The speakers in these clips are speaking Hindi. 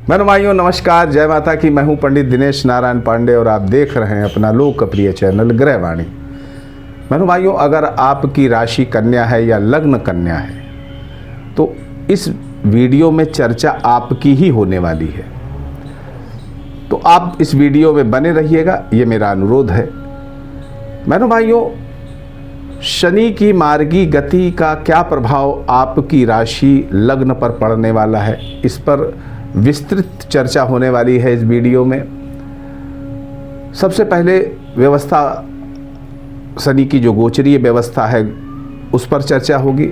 मेरे भाइयों नमस्कार, जय माता की। मैं हूं पंडित दिनेश नारायण पांडे और आप देख रहे हैं अपना लोकप्रिय चैनल ग्रहवाणी। मेरे भाइयों, अगर आपकी राशि कन्या है या लग्न कन्या है तो इस वीडियो में चर्चा आपकी ही होने वाली है, तो आप इस वीडियो में बने रहिएगा, ये मेरा अनुरोध है। मेरे भाइयों, शनि की मार्गी गति का क्या प्रभाव आपकी राशि लग्न पर पड़ने वाला है, इस पर विस्तृत चर्चा होने वाली है इस वीडियो में। सबसे पहले व्यवस्था, शनि की जो गोचरीय व्यवस्था है उस पर चर्चा होगी।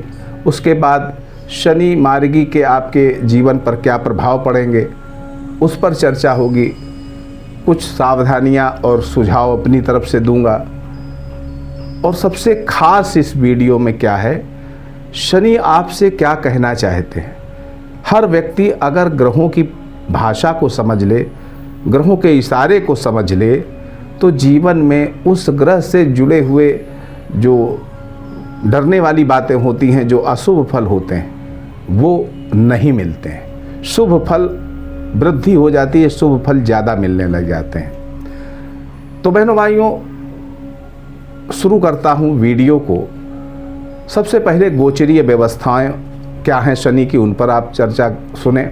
उसके बाद शनि मार्गी के आपके जीवन पर क्या प्रभाव पड़ेंगे उस पर चर्चा होगी। कुछ सावधानियां और सुझाव अपनी तरफ से दूंगा। और सबसे खास इस वीडियो में क्या है, शनि आपसे क्या कहना चाहते हैं। हर व्यक्ति अगर ग्रहों की भाषा को समझ ले, ग्रहों के इशारे को समझ ले, तो जीवन में उस ग्रह से जुड़े हुए जो डरने वाली बातें होती हैं, जो अशुभ फल होते हैं, वो नहीं मिलते हैं। शुभ फल वृद्धि हो जाती है, शुभ फल ज़्यादा मिलने लग जाते हैं। तो बहनों भाइयों, शुरू करता हूँ वीडियो को। सबसे पहले गोचरीय व्यवस्थाएं क्या हैं शनि की, उन पर आप चर्चा सुने।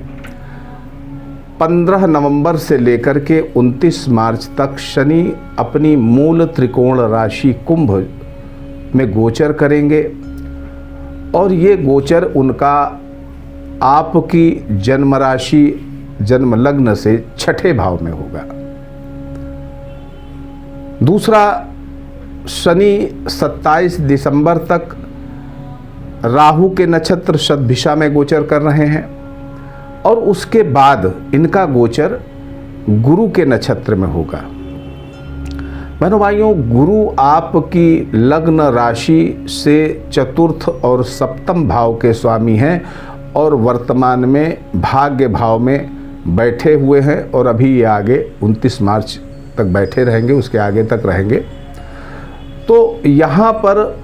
15 नवंबर से लेकर के 29 मार्च तक शनि अपनी मूल त्रिकोण राशि कुंभ में गोचर करेंगे और ये गोचर उनका आपकी जन्म राशि जन्म लग्न से छठे भाव में होगा। दूसरा, शनि 27 दिसंबर तक राहु के नक्षत्र शतभिषा में गोचर कर रहे हैं और उसके बाद इनका गोचर गुरु के नक्षत्र में होगा। बहनों भाइयों, गुरु आपकी लग्न राशि से चतुर्थ और सप्तम भाव के स्वामी हैं और वर्तमान में भाग्य भाव में बैठे हुए हैं और अभी ये आगे 29 मार्च तक बैठे रहेंगे, उसके आगे तक रहेंगे। तो यहाँ पर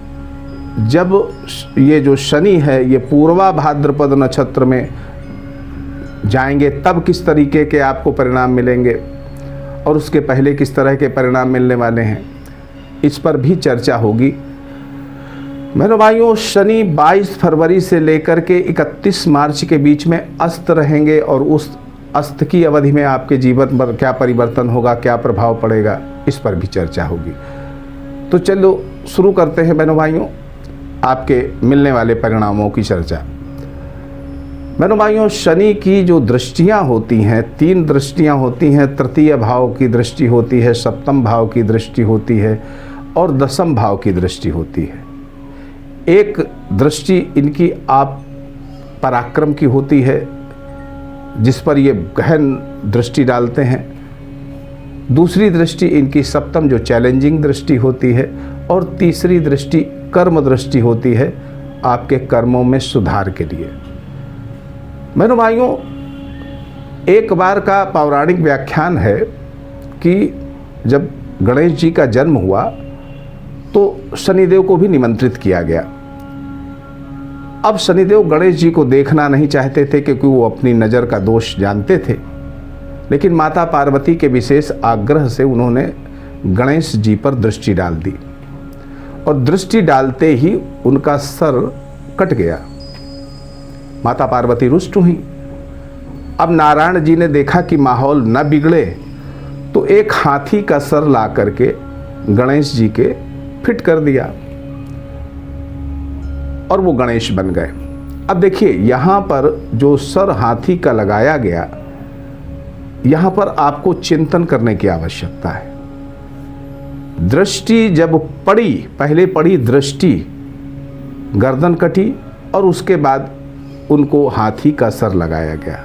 जब ये जो शनि है ये पूर्वा भाद्रपद नक्षत्र में जाएंगे तब किस तरीके के आपको परिणाम मिलेंगे और उसके पहले किस तरह के परिणाम मिलने वाले हैं, इस पर भी चर्चा होगी। मेरे भाइयों, शनि 22 फरवरी से लेकर के 31 मार्च के बीच में अस्त रहेंगे और उस अस्त की अवधि में आपके जीवन पर क्या परिवर्तन होगा, क्या प्रभाव पड़ेगा, इस पर भी चर्चा होगी। तो चलो शुरू करते हैं बहनों भाइयों आपके मिलने वाले परिणामों की चर्चा। बहनों भाइयों, शनि की जो दृष्टियां होती हैं, 3 दृष्टियां होती हैं। तृतीय भाव की दृष्टि होती है, सप्तम भाव की दृष्टि होती है और दसम भाव की दृष्टि होती है। एक दृष्टि इनकी आप पराक्रम की होती है, जिस पर ये गहन दृष्टि डालते हैं। दूसरी दृष्टि इनकी सप्तम जो चैलेंजिंग दृष्टि होती है और तीसरी दृष्टि कर्म दृष्टि होती है, आपके कर्मों में सुधार के लिए। मेरे भाइयों, एक बार का पौराणिक व्याख्यान है कि जब गणेश जी का जन्म हुआ तो शनिदेव को भी निमंत्रित किया गया। अब शनिदेव गणेश जी को देखना नहीं चाहते थे क्योंकि वो अपनी नज़र का दोष जानते थे, लेकिन माता पार्वती के विशेष आग्रह से उन्होंने गणेश जी पर दृष्टि डाल दी और दृष्टि डालते ही उनका सर कट गया। माता पार्वती रुष्ट हुई। अब नारायण जी ने देखा कि माहौल न बिगड़े तो एक हाथी का सर ला करके गणेश जी के फिट कर दिया और वो गणेश बन गए। अब देखिए, यहाँ पर जो सर हाथी का लगाया गया, यहाँ पर आपको चिंतन करने की आवश्यकता है। दृष्टि जब पड़ी, पहले पड़ी दृष्टि, गर्दन कटी और उसके बाद उनको हाथी का सर लगाया गया,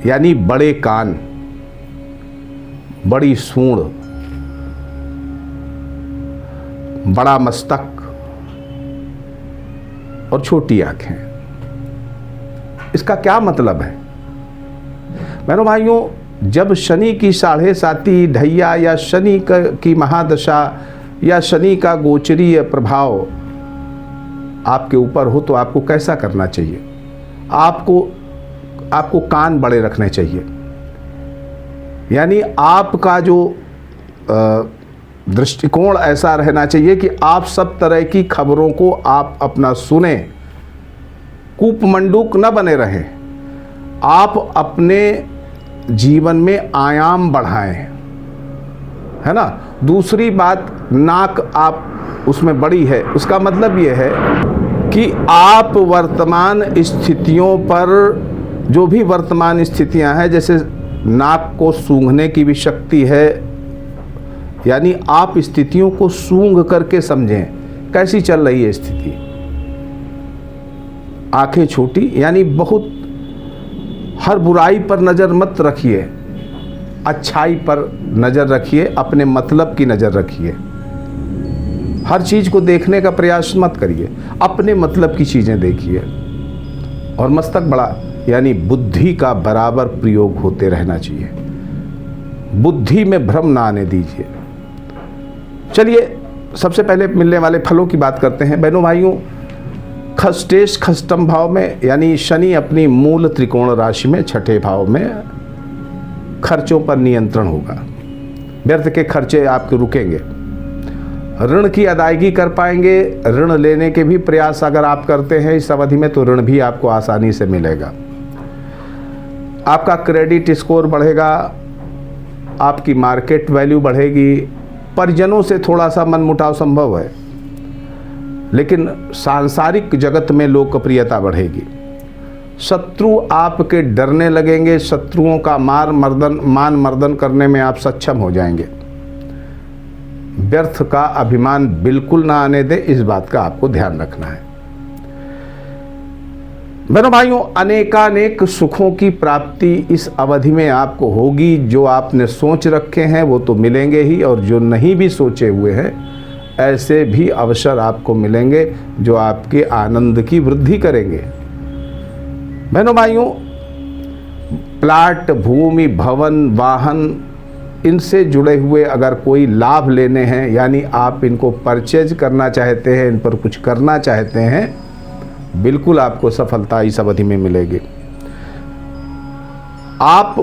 यानी बड़े कान, बड़ी सूंड, बड़ा मस्तक और छोटी आंखें। इसका क्या मतलब है? मेरे भाइयों, जब शनि की 7.5 ढैया या शनि की महादशा या शनि का गोचरीय प्रभाव आपके ऊपर हो तो आपको कैसा करना चाहिए? आपको आपको कान बड़े रखने चाहिए, यानी आपका जो दृष्टिकोण ऐसा रहना चाहिए कि आप सब तरह की खबरों को आप अपना सुने, कूपमंडूक न बने रहें, आप अपने जीवन में आयाम बढ़ाएं, है ना। दूसरी बात, नाक आप उसमें बड़ी है, उसका मतलब ये है कि आप वर्तमान स्थितियों पर, जो भी वर्तमान स्थितियां हैं, जैसे नाक को सूंघने की भी शक्ति है, यानी आप स्थितियों को सूंघ करके समझें कैसी चल रही है स्थिति। आंखें छोटी, यानी बहुत हर बुराई पर नज़र मत रखिए, अच्छाई पर नज़र रखिए, अपने मतलब की नज़र रखिए। हर चीज़ को देखने का प्रयास मत करिए, अपने मतलब की चीज़ें देखिए। और मस्तक बड़ा, यानी बुद्धि का बराबर प्रयोग होते रहना चाहिए, बुद्धि में भ्रम ना आने दीजिए। चलिए सबसे पहले मिलने वाले फलों की बात करते हैं। बहनों भाइयों, खष्टेश खष्टम भाव में, यानी शनि अपनी मूल त्रिकोण राशि में छठे भाव में, खर्चों पर नियंत्रण होगा, व्यर्थ के खर्चे आपके रुकेंगे, ऋण की अदायगी कर पाएंगे। ऋण लेने के भी प्रयास अगर आप करते हैं इस अवधि में, तो ऋण भी आपको आसानी से मिलेगा। आपका क्रेडिट स्कोर बढ़ेगा, आपकी मार्केट वैल्यू बढ़ेगी। परिजनों से थोड़ा सा मनमुटाव संभव है, लेकिन सांसारिक जगत में लोकप्रियता बढ़ेगी। शत्रु आपके डरने लगेंगे, शत्रुओं का मान मर्दन करने में आप सक्षम हो जाएंगे। व्यर्थ का अभिमान बिल्कुल ना आने दे, इस बात का आपको ध्यान रखना है। बहनों भाइयों, अनेकानेक सुखों की प्राप्ति इस अवधि में आपको होगी। जो आपने सोच रखे हैं वो तो मिलेंगे ही, और जो नहीं भी सोचे हुए हैं ऐसे भी अवसर आपको मिलेंगे जो आपके आनंद की वृद्धि करेंगे। बहनों भाइयों, प्लाट, भूमि, भवन, वाहन, इनसे जुड़े हुए अगर कोई लाभ लेने हैं, यानी आप इनको परचेज करना चाहते हैं, इन पर कुछ करना चाहते हैं, बिल्कुल आपको सफलता इस अवधि में मिलेगी। आप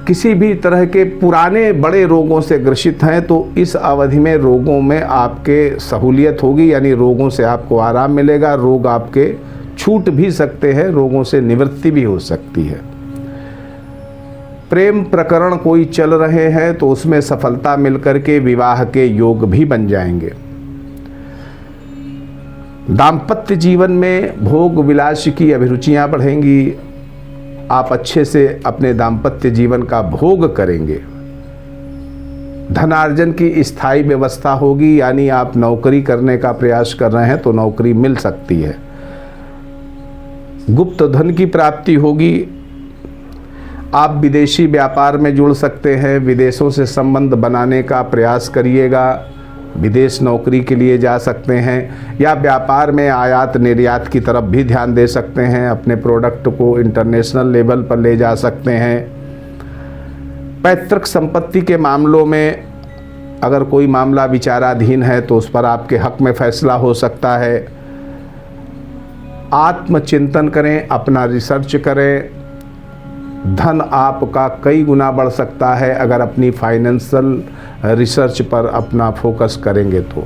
किसी भी तरह के पुराने बड़े रोगों से ग्रसित हैं तो इस अवधि में रोगों में आपके सहूलियत होगी, यानी रोगों से आपको आराम मिलेगा। रोग आपके छूट भी सकते हैं, रोगों से निवृत्ति भी हो सकती है। प्रेम प्रकरण कोई चल रहे हैं तो उसमें सफलता मिलकर के विवाह के योग भी बन जाएंगे। दाम्पत्य जीवन में भोग विलास की अभिरुचियां बढ़ेंगी, आप अच्छे से अपने दाम्पत्य जीवन का भोग करेंगे। धनार्जन की स्थायी व्यवस्था होगी, यानी आप नौकरी करने का प्रयास कर रहे हैं तो नौकरी मिल सकती है। गुप्त धन की प्राप्ति होगी, आप विदेशी व्यापार में जुड़ सकते हैं, विदेशों से संबंध बनाने का प्रयास करिएगा। विदेश नौकरी के लिए जा सकते हैं, या व्यापार में आयात निर्यात की तरफ भी ध्यान दे सकते हैं, अपने प्रोडक्ट को इंटरनेशनल लेवल पर ले जा सकते हैं। पैतृक संपत्ति के मामलों में अगर कोई मामला विचाराधीन है तो उस पर आपके हक में फैसला हो सकता है। आत्मचिंतन करें, अपना रिसर्च करें, धन आपका कई गुना बढ़ सकता है अगर अपनी फाइनेंशियल रिसर्च पर अपना फोकस करेंगे तो।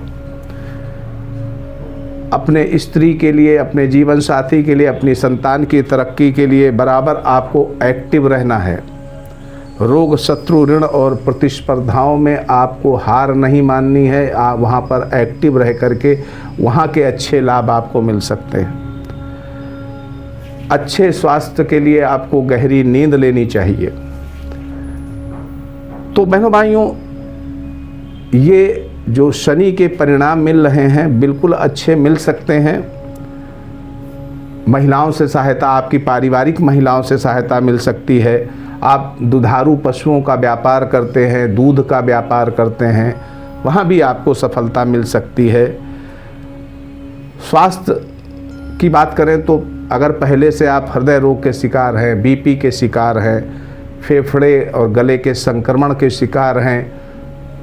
अपने स्त्री के लिए, अपने जीवन साथी के लिए, अपनी संतान की तरक्की के लिए बराबर आपको एक्टिव रहना है। रोग, शत्रु, ऋण और प्रतिस्पर्धाओं में आपको हार नहीं माननी है। आप वहाँ पर एक्टिव रह करके वहाँ के अच्छे लाभ आपको मिल सकते हैं। अच्छे स्वास्थ्य के लिए आपको गहरी नींद लेनी चाहिए। तो बहनों भाइयों, ये जो शनि के परिणाम मिल रहे हैं बिल्कुल अच्छे मिल सकते हैं। महिलाओं से सहायता, आपकी पारिवारिक महिलाओं से सहायता मिल सकती है। आप दुधारू पशुओं का व्यापार करते हैं, दूध का व्यापार करते हैं, वहाँ भी आपको सफलता मिल सकती है। स्वास्थ्य की बात करें तो अगर पहले से आप हृदय रोग के शिकार हैं, बीपी के शिकार हैं, फेफड़े और गले के संक्रमण के शिकार हैं,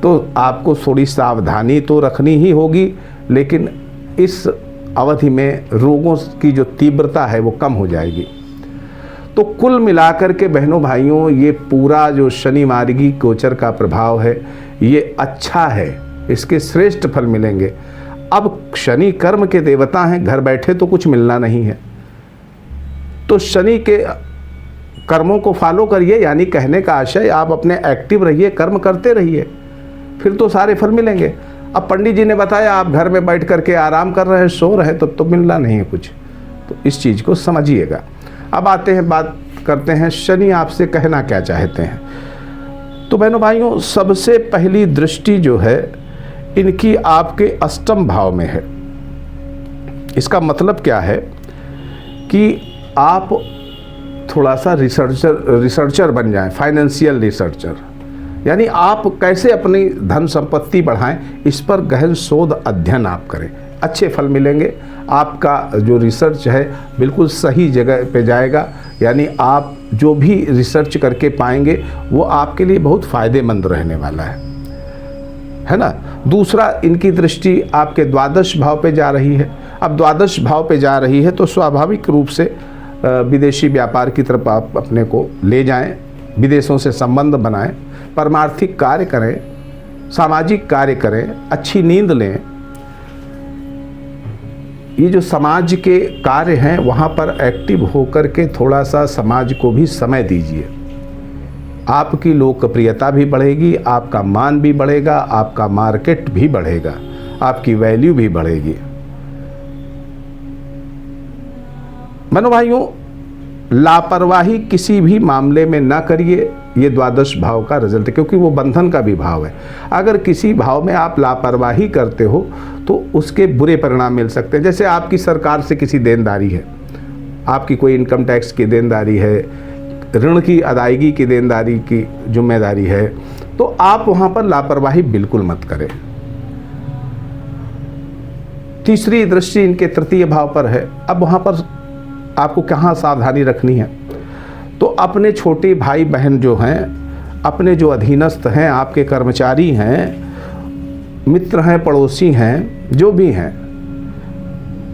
तो आपको थोड़ी सावधानी तो रखनी ही होगी, लेकिन इस अवधि में रोगों की जो तीव्रता है वो कम हो जाएगी। तो कुल मिलाकर के बहनों भाइयों ये पूरा जो शनि मार्गी गोचर का प्रभाव है ये अच्छा है, इसके श्रेष्ठ फल मिलेंगे। अब शनि कर्म के देवता हैं, घर बैठे तो कुछ मिलना नहीं है, तो शनि के कर्मों को फॉलो करिए, यानी कहने का आशय आप अपने एक्टिव रहिए, कर्म करते रहिए, फिर तो सारे फल मिलेंगे। अब पंडित जी ने बताया आप घर में बैठ करके आराम कर रहे हैं, सो रहे, तो मिलना नहीं है कुछ, तो इस चीज़ को समझिएगा। अब आते हैं, बात करते हैं शनि आपसे कहना क्या चाहते हैं। तो बहनों भाइयों, सबसे पहली दृष्टि जो है इनकी आपके अष्टम भाव में है। इसका मतलब क्या है कि आप थोड़ा सा रिसर्चर बन जाएं, फाइनेंशियल रिसर्चर, यानी आप कैसे अपनी धन संपत्ति बढ़ाएं, इस पर गहन शोध अध्ययन आप करें, अच्छे फल मिलेंगे। आपका जो रिसर्च है बिल्कुल सही जगह पे जाएगा, यानी आप जो भी रिसर्च करके पाएंगे वो आपके लिए बहुत फ़ायदेमंद रहने वाला है ना। दूसरा, इनकी दृष्टि आपके द्वादश भाव पे जा रही है। अब द्वादश भाव पे जा रही है तो स्वाभाविक रूप से विदेशी व्यापार की तरफ आप अपने को ले जाएं, विदेशों से संबंध बनाएं, परमार्थिक कार्य करें, सामाजिक कार्य करें, अच्छी नींद लें। ये जो समाज के कार्य हैं वहाँ पर एक्टिव होकर के थोड़ा सा समाज को भी समय दीजिए। आपकी लोकप्रियता भी बढ़ेगी, आपका मान भी बढ़ेगा, आपका मार्केट भी बढ़ेगा, आपकी वैल्यू भी बढ़ेगी। बहनों भाइयों, लापरवाही किसी भी मामले में ना करिए, ये द्वादश भाव का रिजल्ट है, क्योंकि वो बंधन का भी भाव है। अगर किसी भाव में आप लापरवाही करते हो तो उसके बुरे परिणाम मिल सकते हैं। जैसे आपकी सरकार से किसी देनदारी है, आपकी कोई इनकम टैक्स की देनदारी है, ऋण की अदायगी की देनदारी की जिम्मेदारी है, तो आप वहाँ पर लापरवाही बिल्कुल मत करें। तीसरी दृष्टि इनके तृतीय भाव पर है। अब वहाँ पर आपको कहाँ सावधानी रखनी है, तो अपने छोटे भाई बहन जो हैं, अपने जो अधीनस्थ हैं, आपके कर्मचारी हैं, मित्र हैं, पड़ोसी हैं, जो भी हैं,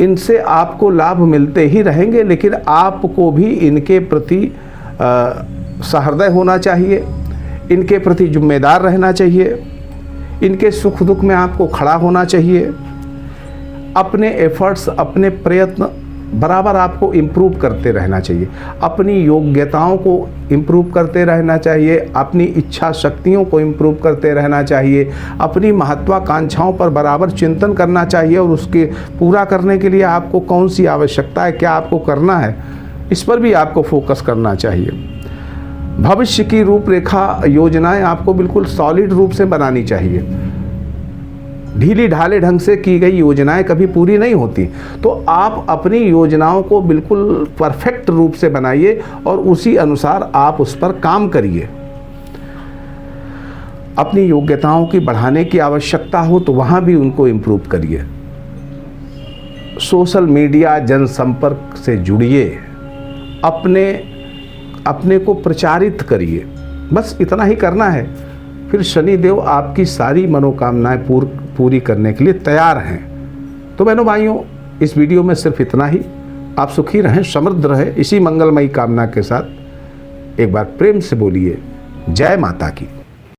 इनसे आपको लाभ मिलते ही रहेंगे, लेकिन आपको भी इनके प्रति सहृदय होना चाहिए, इनके प्रति जिम्मेदार रहना चाहिए, इनके सुख दुख में आपको खड़ा होना चाहिए। अपने एफर्ट्स, अपने प्रयत्न बराबर आपको इम्प्रूव करते रहना चाहिए, अपनी योग्यताओं को इम्प्रूव करते रहना चाहिए, अपनी इच्छा शक्तियों को इम्प्रूव करते रहना चाहिए, अपनी महत्वाकांक्षाओं पर बराबर चिंतन करना चाहिए, और उसके पूरा करने के लिए आपको कौन सी आवश्यकता है, क्या आपको करना है, इस पर भी आपको फोकस करना चाहिए। भविष्य की रूपरेखा योजनाएं आपको बिल्कुल सॉलिड रूप से बनानी चाहिए। ढीली ढाले ढंग से की गई योजनाएं कभी पूरी नहीं होती, तो आप अपनी योजनाओं को बिल्कुल परफेक्ट रूप से बनाइए और उसी अनुसार आप उस पर काम करिए। अपनी योग्यताओं की बढ़ाने की आवश्यकता हो तो वहाँ भी उनको इम्प्रूव करिए। सोशल मीडिया, जनसंपर्क से जुड़िए, अपने को प्रचारित करिए, बस इतना ही करना है। फिर शनिदेव आपकी सारी मनोकामनाएं पूरी करने के लिए तैयार हैं। तो बहनों भाइयों, इस वीडियो में सिर्फ इतना ही। आप सुखी रहें, समृद्ध रहें, इसी मंगलमयी कामना के साथ एक बार प्रेम से बोलिए जय माता की।